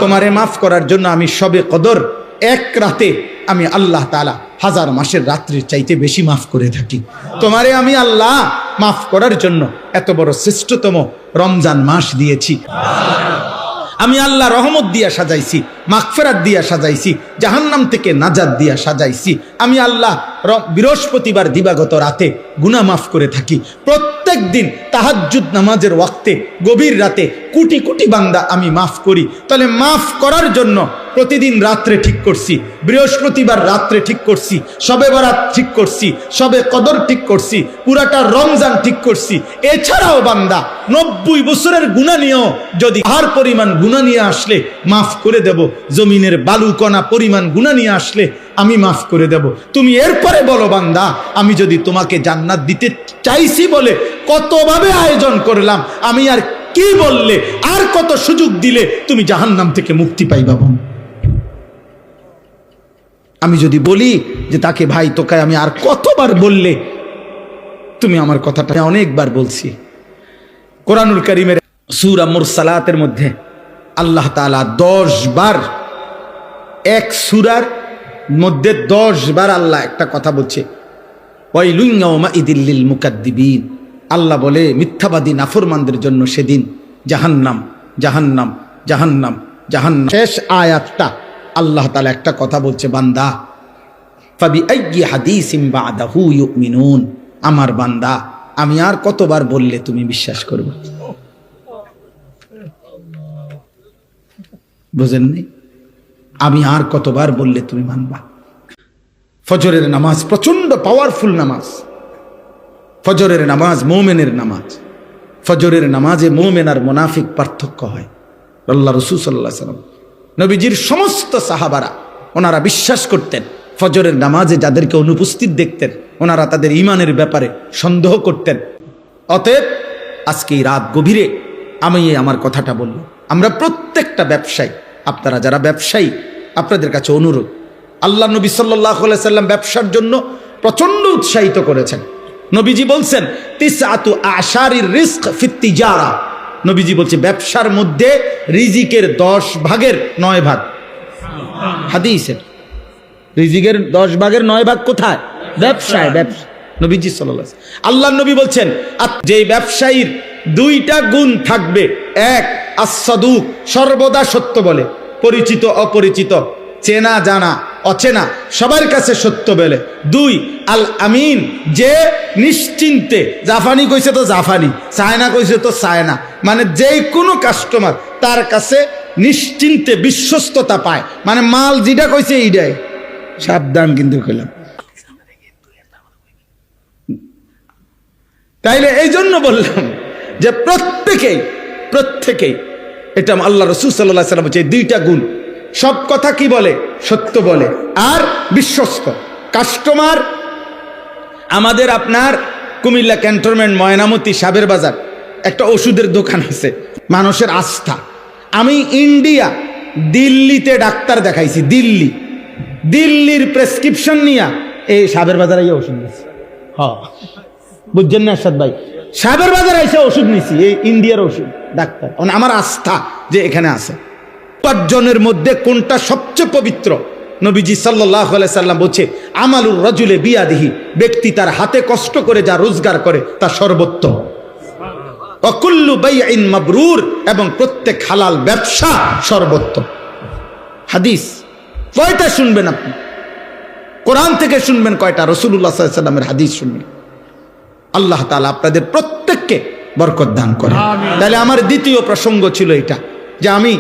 তোমারে মাফ করার জন্য আমি শবে কদর এক রাতে আমি আল্লাহ তাআলা 1000 মাসের রাত্রির চাইতে বেশি মাফ করে থাকি। তোমারে আমি আল্লাহ মাফ করার জন্য এত বড় শ্রেষ্ঠতম রমজান মাস দিয়েছি। আমি আল্লাহ রহমত দিয়া সাজাইছি, মাগফিরাত দিয়া সাজাইছি, জাহান্নাম থেকে নাজাত দিয়া সাজাইছি। আমি আল্লাহ বৃহস্পতিবার দিবাগত রাতে গুনাহ মাফ করে থাকি। প্রত্যেক দিন তাহাজ্জুদ নামাজের ওয়াক্তে গভীর রাতে কোটি কোটি বান্দা আমি মাফ করি। তাহলে মাফ করার জন্য প্রতিদিন রাত্রে ঠিক করছি, বৃহস্পতিবার রাত্রে ঠিক করছি, শবে বরাত ঠিক করছি, শবে কদর ঠিক করছি, পুরাটা রমজান ঠিক করছি। এছাড়াও বান্দা 90 বছরের গুনাহ নিয়েও যদি আর পরিমাণ গুনাহ নিয়ে আসলে মাফ করে দেব। জমিনের বালুকণা পরিমাণ গুনাহ নিয়ে আসলে আমি মাফ করে দেব। তুমি এরপরে বলো বান্দা, আমি যদি তোমাকে জান্নাত দিতে চাইছি বলে কতভাবে আয়োজন করলাম, আমি আর কি বললে, আর কত সুযোগ দিলে তুমি জাহান্নাম থেকে মুক্তি পাইবা। আমি যদি বলি যে তাকে ভাই তোকে আমি আর কতবার বললে তুমি আমার কথাটা অনেকবার বলছি। কোরআনুল কারীমের সূরা মুরসালাতের মধ্যে আল্লাহ তাআলা 10 বার, এক সূরার মধ্যে 10 বার আল্লাহ একটা কথা বলছে, ওয়াইলুন ইয়াউমাইযিল লিল মুকাদ্দিবিন। আল্লাহ বলে মিথ্যাবাদী নাফরমানদের জন্য সেদিন জাহান্নাম, জাহান্নাম, জাহান্নাম, জাহান্নাম। শেষ আয়াতটা আল্লাহ তাআলা একটা কথা বলছে, বান্দা ফাবিআইয়ি হাদিসিম বাদাহু ইউমিনুন। আমার বান্দা, আমি আর কতবার বললে তুমি বিশ্বাস করবে? বুঝেননি? আমি আর কতবার বললে তুমি মানবা? ফজরের নামাজ প্রচন্ড পাওয়ারফুল নামাজ। ফজরের নামাজ মুমিনের নামাজ। ফজরের নামাজে মুমিন আর মুনাফিক পার্থক্য হয়। আল্লাহ রাসূল সাল্লাল্লাহু আলাইহি ওয়াসাল্লাম, নবীজির সমস্ত সাহাবারা ওনারা বিশ্বাস করতেন ফজরের নামাজে যাদেরকে অনুপস্থিত দেখতেন ওনারা তাদের ঈমানের ব্যাপারে সন্দেহ করতেন। অতএব আজকে এই রাত গভীরে আমি আমার কথাটা বললাম। আমরা প্রত্যেকটা ব্যবসায়ী, আপনারা যারা ব্যবসায়ী, আপনাদের কাছে অনুরোধ, আল্লাহ নবী সাল্লাল্লাহু আলাইহি সাল্লাম ব্যবসার জন্য প্রচন্ড উৎসাহিত করেছেন। নবীজি বলছেন তিসআতু আশারির রিজক ফিত তিজারা। নবীজি বলছে ব্যবসার মধ্যে রিজিকের 10 ভাগের 9 ভাগ। হাদিসের রিজিকের 10 ভাগের 9 ভাগ কোথায়? ব্যবসায়। ব্যবসা নবীজি সাল্লাল্লাহু আলাইহি ওয়াসাল্লাম, আল্লাহ নবী বলছেন যে ব্যবসায়ীর 2টা গুণ থাকবে, এক আস-সাদুক, সর্বদা সত্য বলে, পরিচিত অপরিচিত, চেনা জানা অচেনা সবার কাছে সত্য বলে। 2 আল আমিন, যে নিশ্চিন্তে, জাফানি কইছে তো জাফানি, চায়না কইছে তো চায়না, মানে যে কোনো কাস্টমার তার কাছে নিশ্চিন্তে বিশ্বস্ততা পায়, মানে মাল যেটা কইছে এইটাই। সাবধান কিন্তু কইলাম। তাইলে এই জন্য বললাম যে প্রত্যেকেই এটা আল্লাহ রাসূল সাল্লাল্লাহু আলাইহি ওয়াসাল্লাম বলছে 2টা গুণ। সব কথা কি বলে? সত্য বলে আর বিশ্বস্ত। কাস্টমার আমাদের আপনার কুমিল্লা ক্যান্টনমেন্ট ময়নামতি সাবের বাজার একটা ওষুধের দোকান আছে, মানুষের আস্থা। আমি ইন্ডিয়া দিল্লিতে ডাক্তার দেখাইছি, দিল্লির প্রেসক্রিপশন নিয়ে এই সাবের বাজারে ওষুধ নিয়েছি। হ্যাঁ বুঝছেন না আরশাদ ভাই? সাবের বাজার এসে ওষুধ নিছি, এই ইন্ডিয়ার ওষুধ ডাক্তার। আমার আস্থা যে এখানে আছে। 5 জনের মধ্যে কোনটা সবচেয়ে পবিত্র? নবীজি সাল্লাল্লাহু আলাইহি সাল্লাম বলছে আমালুর রাজুলে বিয়াদিহি, ব্যক্তি তার হাতে কষ্ট করে যা রোজগার করে তা সর্বোত্তম। ওয়া কুল্লু বাইইন মাবরুর, এবং প্রত্যেক হালাল ব্যবসা সর্বোত্তম। হাদিস কয়টা শুনবেন আপনি? কোরআন থেকে শুনবেন কয়টা? রাসূলুল্লাহ সাল্লাল্লাহু আলাইহি সাল্লামের হাদিস শুনবেন। আল্লাহ তাআলা আপনাদের প্রত্যেককে বরকত দান করেন। তাহলে আমার দ্বিতীয় প্রসঙ্গ ছিল এটা, যে আমি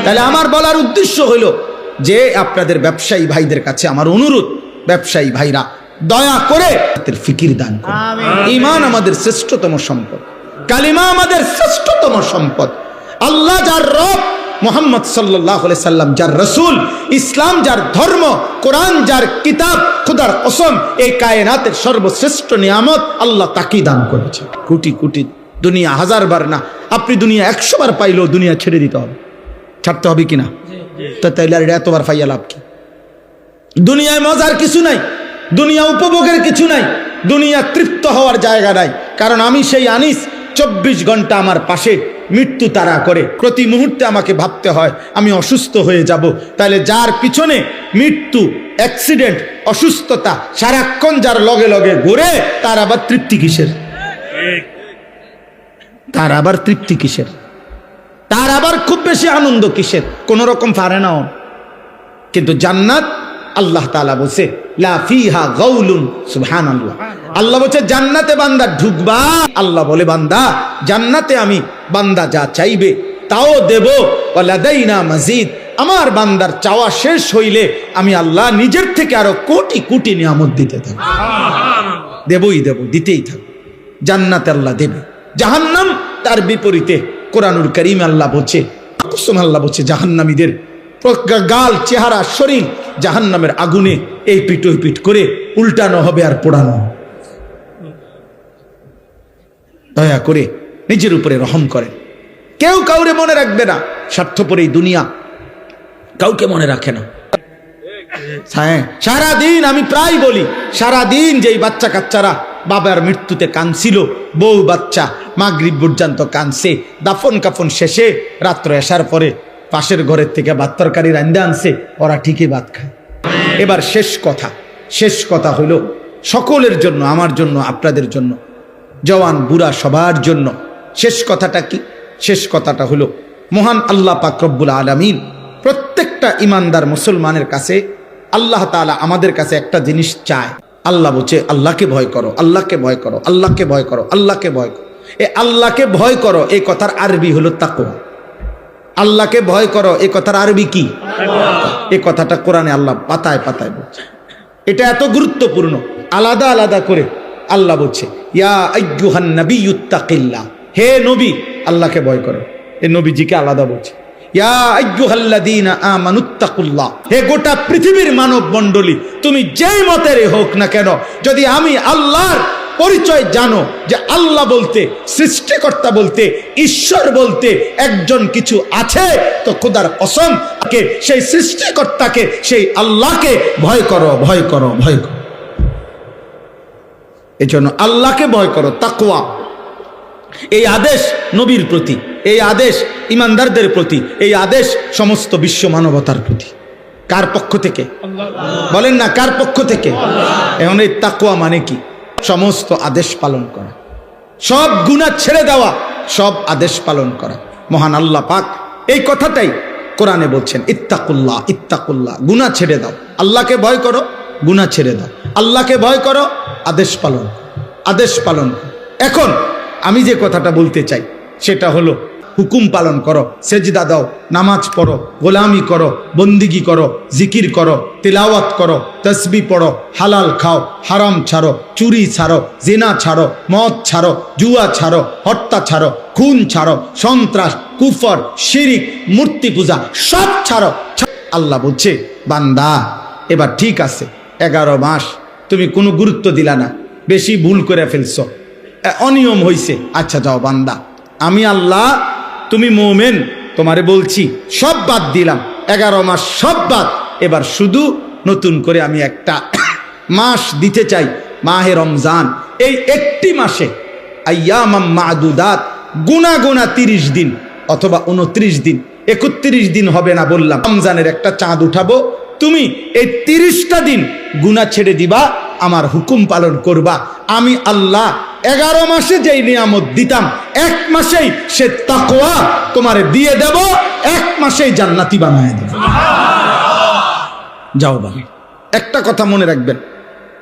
তাহলে আমার বলার উদ্দেশ্য হলো যে আপনাদের ব্যবসায়ী ভাইদের কাছে আমার অনুরোধ, ব্যবসায়ী ভাইরা দয়া করে ফিকির দান করুন। ঈমান আমাদের শ্রেষ্ঠতম সম্পদ, কালিমা আমাদের শ্রেষ্ঠতম সম্পদ। আল্লাহ যার রব, মুহাম্মদ সাল্লাল্লাহু আলাইহি সাল্লাম যার রাসূল, ইসলাম যার ধর্ম, কোরআন যার কিতাব, খোদার কসম এই কায়নাতের সর্বশ্রেষ্ঠ নিয়ামত আল্লাহ তাকে দান করেছে। কোটি কোটি দুনিয়া 1000 বার না, আপনি দুনিয়া 100 বার পাইলেও দুনিয়া ছেড়ে দিতে হবে, ছাড়তে হবে কিনা? তো তাইলে আর এতবার পাইয়া লাভ কি? দুনিয়ায় মজার কিছু নাই, দুনিয়া উপভোগের কিছু নাই, দুনিয়া তৃপ্ত হওয়ার জায়গা নাই। কারণ আমি সেই আনিস 24 ঘন্টা আমার পাশে মৃত্যু তাড়া করে, প্রতি মুহূর্তে আমাকে ভাবতে হয় আমি অসুস্থ হয়ে যাব, তাহলে যার পিছনে মৃত্যু, অ্যাক্সিডেন্ট, অসুস্থতা সারাক্ষণ যার লগে লগে ঘুরে, তার আবার তৃপ্তি কিসের? তার আবার তৃপ্তি কিসের? তার আবার খুব বেশি আনন্দ কিসের? কোন রকম পারে না। কিন্তু জান্নাত, আল্লাহ তাআলা বলছে লা ফিহা গাউলুন, সুবহানাল্লাহ। আল্লাহ বলছে জান্নাতে বান্দা ঢুকবা, আল্লাহ বলে বান্দা জান্নাতে আমি বান্দা যা চাইবে তাও দেব, ওয়ালাদাইনা মাজিদ, আমার বান্দার চাওয়া শেষ হইলে আমি আল্লাহ নিজের থেকে আরো কোটি কোটি নিয়ামত দিতে থাকব, দেবই দেব, দিতেই থাকব। জান্নাতে আল্লাহ দেবে। জাহান্নাম তার বিপরীতে। কোরআনুল কারীমে আল্লাহ বলছে, আল্লাহ বলছে জাহান্নামীদের গাল, চেহারা, শরীর জাহান্নামের আগুনে এই পিট ওই পিট করে উল্টানো হবে আর পোড়ানো। দয়া করে নিজের উপরে রহম করেন। কেউ কাউরে মনে রাখবে না, স্বার্থপর এই দুনিয়া কাউকে মনে রাখে না। সারাদিন আমি প্রায় বলি, সারাদিন যেই বাচ্চা কাচ্চারা বাবার মৃত্যুতে কাঁদছিল, বউ বাচ্চা মাগরিব পর্যন্ত কাঁদছে, দাফন কাফন শেষে রাত্র আসার পরে পাশের ঘরের থেকে ভাত তরকারি রান্দা আনছে, ওরা ঠিকই ভাত খায়। এবার শেষ কথা হলো সকলের জন্য, আমার জন্য, আপনাদের জন্য, জওয়ান বুড়া সবার জন্য শেষ কথাটা কি? শেষ কথাটা হলো মহান আল্লাহ পাক রব্বুল আলামিন প্রত্যেকটা ইমানদার মুসলমানের কাছে, আল্লাহ তাআলা আমাদের কাছে একটা জিনিস চায়। আল্লাহ বলছে আল্লাহকে ভয় করো, আল্লাহকে ভয় করো, আল্লাহকে ভয় করো, আল্লাহকে ভয় করো। এই আল্লাহকে ভয় করো এই কথার আরবি হলো তাকওয়া। আল্লাহকে ভয় করো এই কথার আরবি কি? এই কথাটা কোরআনে আল্লাহ পাতায় পাতায় বলছে। এটা এত গুরুত্বপূর্ণ, আলাদা আলাদা করে আল্লাহ বলছে ইয়া আইয়ুহান নাবিয়্যুত্তাকিল্লাহ, হে নবী আল্লাহকে ভয় করো। এই নবীজিকে আলাদা বলছে ইয়া আইয়ুহাল্লাযীনা আমানুত্তাকুল্লাহ, হে গোটা পৃথিবীর মানব মণ্ডলী, তুমি যেই মতেরই হোক না কেন, যদি আমি আল্লাহর পরিচয় জানো যে আল্লাহ বলতে, সৃষ্টিকর্তা বলতে, ঈশ্বর বলতে একজন কিছু আছে, তো খোদার কসম সেই সৃষ্টিকর্তাকে, সেই আল্লাহকে ভয় করো, ভয় করো, ভয় করো। এই জন্য আল্লাহকে ভয় করো, তাকওয়া। এই আদেশ নবীর প্রতি, এই আদেশ ইমানদারদের প্রতি, এই আদেশ সমস্ত বিশ্ব মানবতার প্রতি। কার পক্ষ থেকে? বলেন না, কার পক্ষ থেকে? এখন এই তাকওয়া মানে কি? সমস্ত আদেশ পালন করা, সব গুনাহ ছেড়ে দেওয়া, সব আদেশ পালন করা। মহান আল্লাহ পাক এই কথাটাই কোরআনে বলছেন, ইত্তাকুল্লাহ, ইত্তাকুল্লাহ, গুনাহ ছেড়ে দাও, আল্লাহকে ভয় করো, গুনাহ ছেড়ে দাও, আল্লাহকে ভয় করো, আদেশ পালন, আদেশ পালন। এখন আমি যে কথাটা বলতে চাই সেটা হলো হুকুম পালন করো, সেজদা দাও, নামাজ পড়ো, গোলামি করো, বন্দিগি করো, জিকির করো, তিলাওয়াত করো, তসবিহ পড়ো, হালাল খাও, হারাম ছাড়ো, চুরি ছাড়ো, জিনা ছাড়ো, মদ ছাড়ো, জুয়া ছাড়ো, হত্যা ছাড়ো, খুন ছাড়ো, সন্ত্রাস, কুফর, শিরিক, মূর্তি পূজা সব ছাড়ো। আল্লাহ বলছে বান্দা এবার ঠিক আছে, 11 মাস তুমি কোনো গুরুত্ব দিলা না, বেশি ভুল করে ফেলছো, অনিয়ম হইছে, আচ্ছা যাও বান্দা, আমি আল্লাহ, তুমি মুমিন, তোমারে বলছি সব বাদ দিলাম, 11 মাস সব বাদ, এবার শুধু নতুন করে আমি একটা মাস দিতে চাই, মাহে রমজান। এই একটি মাসে আইয়ামাম মাদুদাত, গুনা গুনা 30 দিন অথবা 29 দিন, 31 দিন হবে না বললাম, রমজানের একটা চাঁদ উঠাবো, তুমি এই 30টা দিন গুনাহ ছেড়ে দিবা, আমার হুকুম পালন করবা। আমি আল্লাহ 11 মাসে যেই নিয়ামত দিতাম 1 মাসেই সে তাকওয়া তোমারে দিয়ে দেব, 1 মাসেই জান্নাতি বানায় দেব। যাও বাবা, একটা কথা মনে রাখবেন,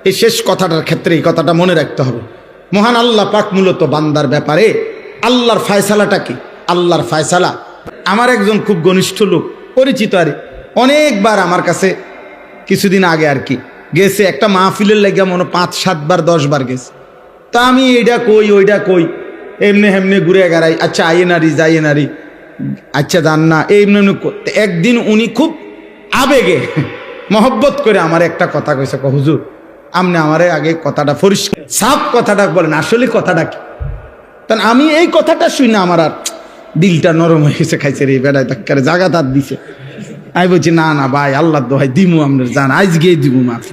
এই শেষ কথাটার ক্ষেত্রে এই কথাটা মনে রাখতে হবে। মহান আল্লাহ পাক মূলত বান্দার ব্যাপারে আল্লাহর ফয়সালাটা কি? আল্লাহর ফয়সালা, আমার একজন খুব ঘনিষ্ঠ লোক, পরিচিত, আরে অনেকবার আমার কাছে কিছুদিন আগে আর কি গেছে, একটা মাহফিলের লাগিয়া মনে 5-7 বার 10 বার গেছে। তা আমি এইটা কই ওইটা কই, এমনি হেমনি ঘুরে গেড়াই, আচ্ছা আইয়ে নারি যাইয়ে নারি, আচ্ছা জান না, এমনি এমনি। একদিন উনি খুব আবেগে মহব্বত করে আমার একটা কথা কইছে, হুজুর আপনি আমারে আগে কথাটা পরিষ্কার সাফ কথাটা বলেন, আসলে কথাটা কি? তা আমি এই কথাটা শুই না আমার আর দিলটা নরম হয়ে গেছে, খাইছে রে বেড়ায় তাক্কারে জাগা তার দিছে। আমি বলছি না না ভাই, আল্লাহ দোহাই দিমু, আপনার জান আজ গিয়ে দিব মাফ,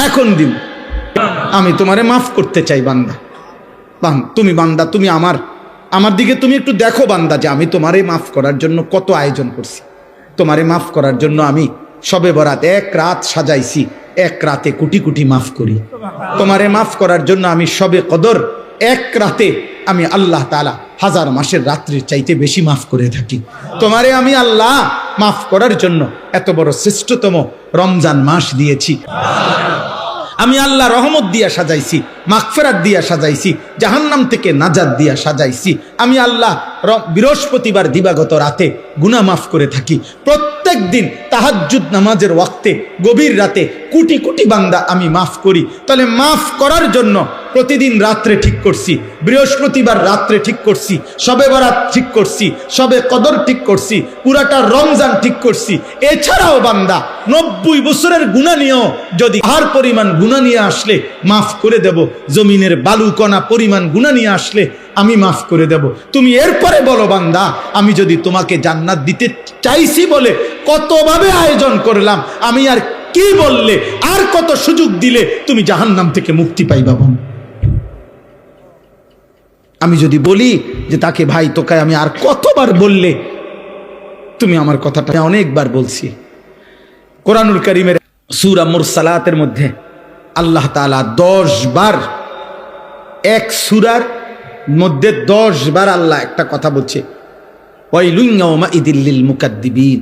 এখন দিব, আমি তোমারে মাফ করতে চাই বান্দা। তুমি বান্দা, তুমি আমার আমার দিকে তুমি একটু দেখো বান্দা, যে আমি তোমারে মাফ করার জন্য কত আয়োজন করছি। তোমারে মাফ করার জন্য আমি শবে বরাত এক রাত সাজাইছি, এক রাতে কোটি কোটি মাফ করি। তোমারে মাফ করার জন্য আমি শবে কদর এক রাতে আমি আল্লাহ তাআলা হাজার মাসের রাত্রির চাইতে বেশি মাফ করে থাকি। তোমারে আমি আল্লাহ মাফ করার জন্য এত বড় শ্রেষ্ঠতম রমজান মাস দিয়েছি। আমি আল্লাহ রহমত দিয়া সাজাইছি, মাগফিরাত দিয়া সাজাইছি, জাহান্নাম থেকে নাজাত দিয়া সাজাইছি। আমি আল্লাহ বৃহস্পতিবার দিবাগত রাতে গুনাহ মাফ করে থাকি। প্রত্যেক দিন তাহাজ্জুদ নামাজের ওয়াক্তে গভীর রাতে কোটি কোটি বান্দা আমি মাফ করি। তাহলে মাফ করার জন্য প্রতিদিন রাত্রে ঠিক করছি, বৃহস্পতিবার রাত্রে ঠিক করছি, শবে বরাত ঠিক করছি, শবে কদর ঠিক করছি, পুরাটা রমজান ঠিক করছি। এছাড়াও বান্দা 90 বছরের গুনাহ নিয়েও যদি আর পরিমাণ গুনাহ নিয়ে আসলে মাফ করে দেব। জমিনের বালুকণা পরিমাণ গুনাহ নিয়ে আসলে আমি মাফ করে দেব। তুমি এরপরে বলো বান্দা, আমি যদি তোমাকে জান্নাত দিতে চাইছি বলে কতভাবে আয়োজন করলাম, আমি আর কি বললে, আর কত সুযোগ দিলে তুমি জাহান্নাম থেকে মুক্তি পাইবা? বোন, আমি যদি বলি যে তাকে ভাই তোকে আমি আর কতবার বললে তুমি আমার কথাটা অনেকবার বলছি। কোরআনুল কারীমের সূরা মুরসালাতের মধ্যে আল্লাহ তাআলা 10 বার, এক সূরার মধ্যে 10 বার আল্লাহ একটা কথা বলছে, ওয়াইলুন ইয়াউমাইযিল লিল মুকাদ্দিবিন।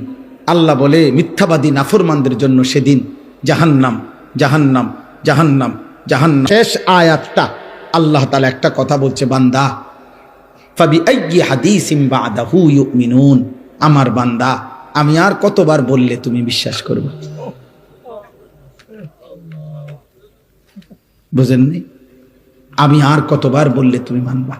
আল্লাহ বলে মিথ্যাবাদী নাফরমানদের জন্য সেদিন জাহান্নাম, জাহান্নাম, জাহান্নাম, জাহান্নাম। শেষ আয়াতটা আল্লাহ তাআলা একটা কথা বলছে, বান্দা ফাবিআইয়ি হাদিসিন বাদাহু ইউমিনুন। আমার বান্দা, আমি আর কতবার বললে তুমি বিশ্বাস করবে? বুঝেননি? আমি আর কতবার বললে তুমি মানবা?